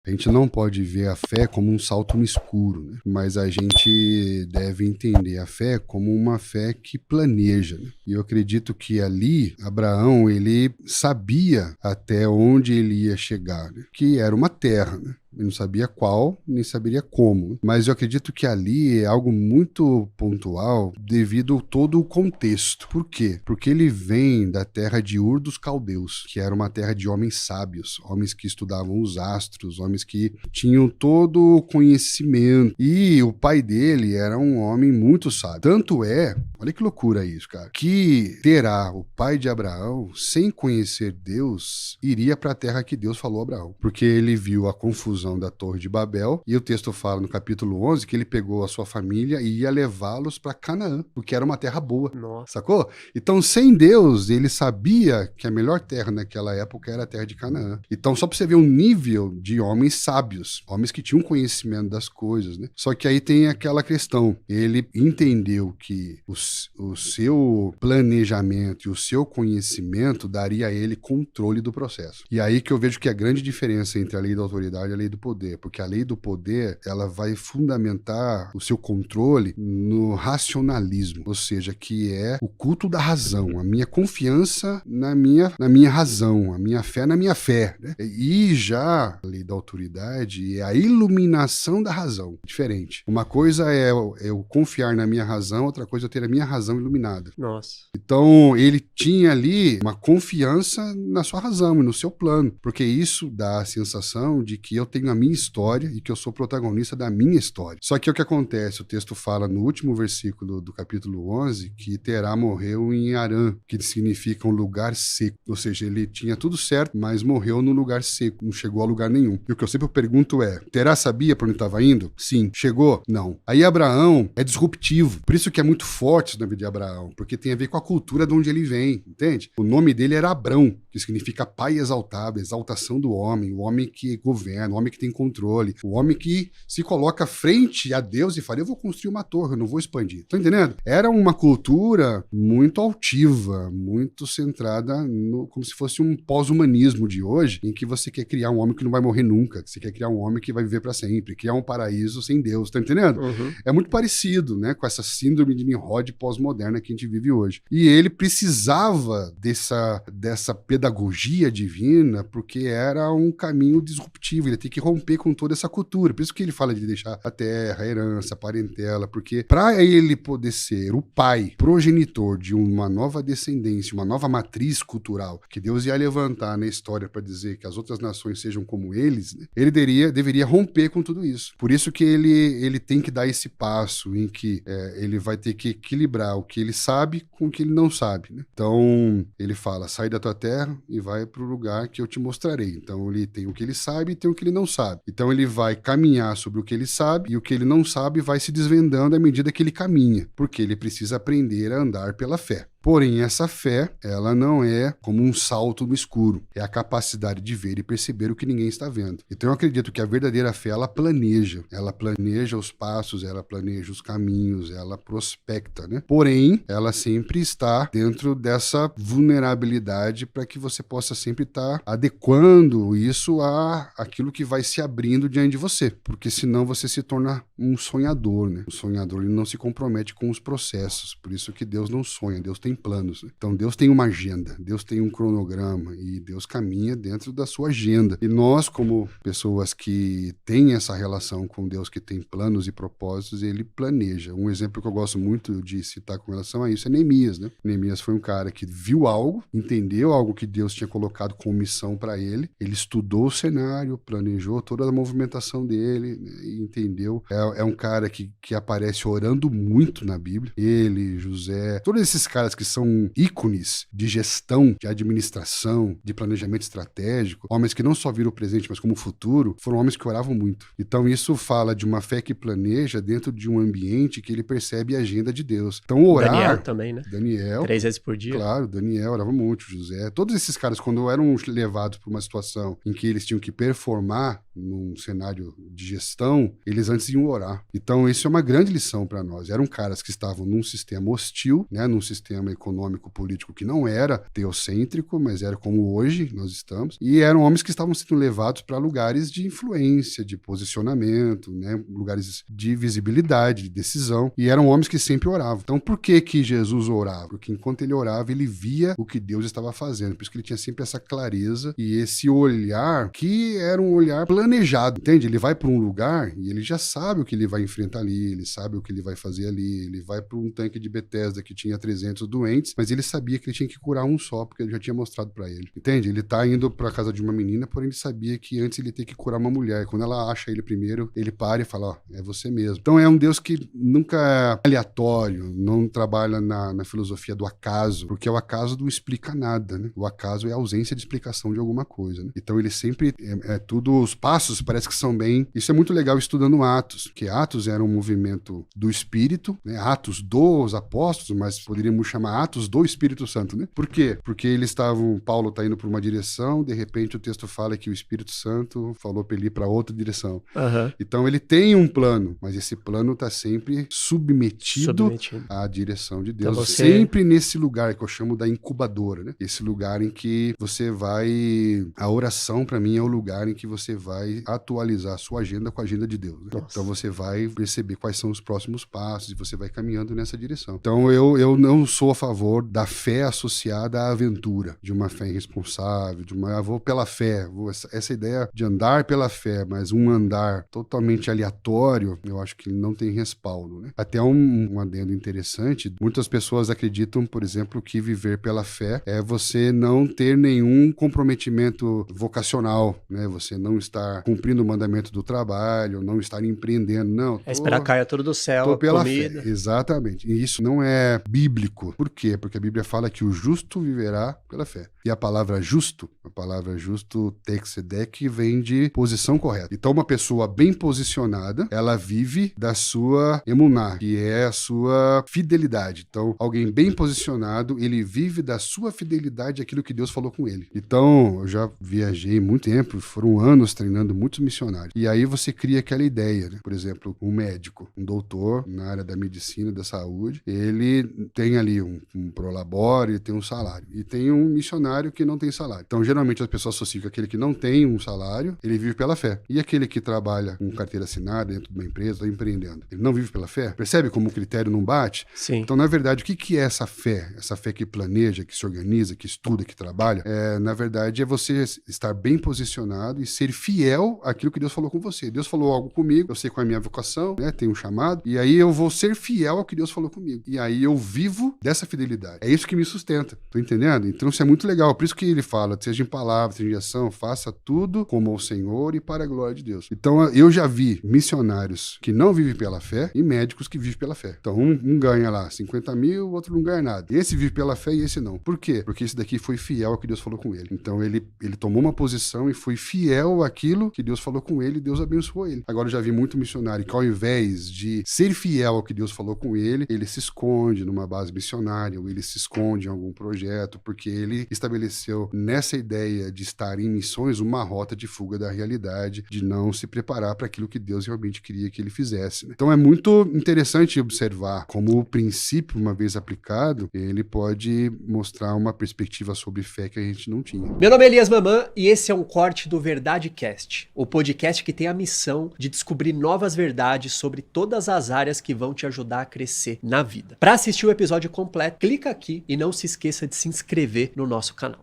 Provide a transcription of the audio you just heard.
A gente não pode ver a fé como um salto no escuro, né? Mas a gente deve entender a fé como uma fé que planeja, né? E eu acredito que ali, Abraão, ele sabia até onde ele ia chegar, né? Que era uma terra, né? Ele não sabia qual, nem saberia como. Mas eu acredito que ali é algo muito pontual devido a todo o contexto. Por quê? Porque ele vem da terra de Ur dos Caldeus, que era uma terra de homens sábios, homens que estudavam os astros, homens que tinham todo o conhecimento. E o pai dele era um homem muito sábio. Tanto é, olha que loucura isso, cara, que Terá, o pai de Abraão, sem conhecer Deus, iria para a terra que Deus falou a Abraão. Porque ele viu a confusão da Torre de Babel, e o texto fala no capítulo 11 que ele pegou a sua família e ia levá-los para Canaã, porque era uma terra boa. Nossa. Sacou? Então, sem Deus, ele sabia que a melhor terra naquela época era a terra de Canaã. Então, só para você ver o nível de homens sábios, homens que tinham conhecimento das coisas, né? Só que aí tem aquela questão, ele entendeu que o seu planejamento e o seu conhecimento daria a ele controle do processo. E aí que eu vejo que a grande diferença entre a lei da autoridade e a lei do poder, porque a lei do poder, ela vai fundamentar o seu controle no racionalismo, ou seja, que é o culto da razão, a minha confiança na minha razão, a minha fé na minha fé, né? E já a lei da autoridade é a iluminação da razão, diferente. Uma coisa é eu confiar na minha razão, outra coisa é eu ter a minha razão iluminada. Nossa. Então, ele tinha ali uma confiança na sua razão e no seu plano, porque isso dá a sensação de que eu tenho a minha história e que eu sou protagonista da minha história. Só que o que acontece? O texto fala no último versículo do capítulo 11 que Terá morreu em Harã, que significa um lugar seco. Ou seja, ele tinha tudo certo, mas morreu num lugar seco, não chegou a lugar nenhum. E o que eu sempre pergunto é, Terá sabia para onde estava indo? Sim. Chegou? Não. Aí Abraão é disruptivo. Por isso que é muito forte na vida de Abraão, porque tem a ver com a cultura de onde ele vem, entende? O nome dele era Abrão, que significa pai exaltado, exaltação do homem, o homem que governa, o homem que tem controle, o homem que se coloca frente a Deus e fala, eu vou construir uma torre, eu não vou expandir. Tá entendendo? Era uma cultura muito altiva, muito centrada no, como se fosse um pós-humanismo de hoje, em que você quer criar um homem que não vai morrer nunca, que você quer criar um homem que vai viver para sempre, criar um paraíso sem Deus, tá entendendo? Uhum. É muito parecido, né, com essa síndrome de Nimrod pós-moderna que a gente vive hoje. E ele precisava dessa pedagogia divina, porque era um caminho disruptivo, ele tem que romper com toda essa cultura. Por isso que ele fala de deixar a terra, a herança, a parentela, porque para ele poder ser o pai, progenitor de uma nova descendência, uma nova matriz cultural, que Deus ia levantar na história para dizer que as outras nações sejam como eles, né, ele deveria romper com tudo isso. Por isso que ele tem que dar esse passo em que ele vai ter que equilibrar o que ele sabe com o que ele não sabe, né? Então, ele fala, sai da tua terra e vai para o lugar que eu te mostrarei. Então, ele tem o que ele sabe e tem o que ele não sabe. Então, ele vai caminhar sobre o que ele sabe e o que ele não sabe vai se desvendando à medida que ele caminha, porque ele precisa aprender a andar pela fé. Porém, essa fé, ela não é como um salto no escuro. É a capacidade de ver e perceber o que ninguém está vendo. Então, eu acredito que a verdadeira fé, ela planeja. Ela planeja os passos, ela planeja os caminhos, ela prospecta, né? Porém, ela sempre está dentro dessa vulnerabilidade para que você possa sempre estar adequando isso àquilo que vai se abrindo diante de você. Porque senão você se torna um sonhador, né? O sonhador, ele não se compromete com os processos. Por isso que Deus não sonha, Deus tem planos. Né? Então Deus tem uma agenda, Deus tem um cronograma e Deus caminha dentro da sua agenda. E nós, como pessoas que têm essa relação com Deus, que tem planos e propósitos, ele planeja. Um exemplo que eu gosto muito de citar com relação a isso é Neemias, né? Neemias foi um cara que viu algo, entendeu algo que Deus tinha colocado como missão para ele estudou o cenário, planejou toda a movimentação dele, né? E entendeu. É um cara que aparece orando muito na Bíblia. Ele, José, todos esses caras que são ícones de gestão, de administração, de planejamento estratégico, homens que não só viram o presente, mas como o futuro, foram homens que oravam muito. Então isso fala de uma fé que planeja dentro de um ambiente que ele percebe a agenda de Deus. Então orar... Daniel também, né? Daniel. 3 vezes por dia. Claro, Daniel orava muito, José. Todos esses caras, quando eram levados para uma situação em que eles tinham que performar num cenário de gestão, eles antes iam orar. Então isso é uma grande lição para nós. Eram caras que estavam num sistema hostil, né, num sistema sistema econômico-político que não era teocêntrico, mas era como hoje nós estamos, e eram homens que estavam sendo levados para lugares de influência, de posicionamento, né? Lugares de visibilidade, de decisão, e eram homens que sempre oravam. Então, por que Jesus orava? Porque enquanto ele orava, ele via o que Deus estava fazendo, por isso que ele tinha sempre essa clareza e esse olhar que era um olhar planejado, entende? Ele vai para um lugar e ele já sabe o que ele vai enfrentar ali, ele sabe o que ele vai fazer ali, ele vai para um tanque de Betesda que tinha 300 doentes, mas ele sabia que ele tinha que curar um só, porque ele já tinha mostrado para ele, entende? Ele tá indo para casa de uma menina, porém ele sabia que antes ele tem que curar uma mulher. Quando ela acha ele primeiro, ele para e fala, ó, é você mesmo. Então é um Deus que nunca é aleatório, não trabalha na filosofia do acaso, porque o acaso não explica nada, né? O acaso é a ausência de explicação de alguma coisa, né? Então ele sempre, tudo, os passos parece que são bem, isso é muito legal estudando Atos, porque Atos era um movimento do Espírito, né? Atos dos apóstolos, mas poderíamos chamar Atos do Espírito Santo, né? Por quê? Porque eles estavam, Paulo tá indo por uma direção, de repente o texto fala que o Espírito Santo falou para ele ir para outra direção. Então ele tem um plano, mas esse plano tá sempre submetido à direção de Deus. Então sempre nesse lugar que eu chamo da incubadora, né? Esse lugar em que você vai... A oração, para mim, é o lugar em que você vai atualizar a sua agenda com a agenda de Deus, né? Então você vai perceber quais são os próximos passos e você vai caminhando nessa direção. Então eu não sou a favor da fé associada à aventura, de uma fé irresponsável, vou pela fé, essa ideia de andar pela fé, mas um andar totalmente aleatório, eu acho que não tem respaldo, né? Até um adendo interessante, muitas pessoas acreditam, por exemplo, que viver pela fé é você não ter nenhum comprometimento vocacional, né? Você não estar cumprindo o mandamento do trabalho, não estar empreendendo, não. Esperar cair tudo do céu, tô pela comida. Fé, exatamente. E isso não é bíblico. Por quê? Porque a Bíblia fala que o justo viverá pela fé. E a palavra justo texedek, vem de posição correta. Então uma pessoa bem posicionada, ela vive da sua emuná, que é a sua fidelidade. Então alguém bem posicionado, ele vive da sua fidelidade àquilo que Deus falou com ele. Então eu já viajei muito tempo, foram anos treinando muitos missionários. E aí você cria aquela ideia, né? Por exemplo, um médico, um doutor na área da medicina, da saúde, ele tem ali um prolabore, ele tem um salário. E tem um missionário que não tem salário. Então geralmente as pessoas associam que aquele que não tem um salário, ele vive pela fé. E aquele que trabalha com carteira assinada dentro de uma empresa, está empreendendo, ele não vive pela fé? Percebe como o critério não bate? Sim. Então, na verdade, o que é essa fé? Essa fé que planeja, que se organiza, que estuda, que trabalha? Na verdade, é você estar bem posicionado e ser fiel àquilo que Deus falou com você. Deus falou algo comigo, eu sei qual é a minha vocação, né? Tenho um chamado, e aí eu vou ser fiel ao que Deus falou comigo. E aí eu vivo dessa fidelidade. É isso que me sustenta. Tô entendendo? Então, isso é muito legal. Por isso que ele fala, seja em palavra, seja em ação, faça tudo como ao Senhor e para a glória de Deus. Então, eu já vi missionários que não vivem pela fé e médicos que vivem pela fé. Então, um ganha lá 50 mil, o outro não ganha nada. Esse vive pela fé e esse não. Por quê? Porque esse daqui foi fiel ao que Deus falou com ele. Então, ele tomou uma posição e foi fiel àquilo que Deus falou com ele e Deus abençoou ele. Agora, eu já vi muito missionário que ao invés de ser fiel ao que Deus falou com ele se esconde numa base missionária ou ele se esconde em algum projeto porque ele estabeleceu nessa ideia de estar em missões uma rota de fuga da realidade, de não se preparar para aquilo que Deus realmente queria que ele fizesse, né? Então é muito interessante observar como o princípio, uma vez aplicado, ele pode mostrar uma perspectiva sobre fé que a gente não tinha. Meu nome é Elias Mamã e esse é um corte do Verdade Cast, o podcast que tem a missão de descobrir novas verdades sobre todas as áreas que vão te ajudar a crescer na vida. Para assistir o episódio completo, clica aqui e não se esqueça de se inscrever no nosso canal.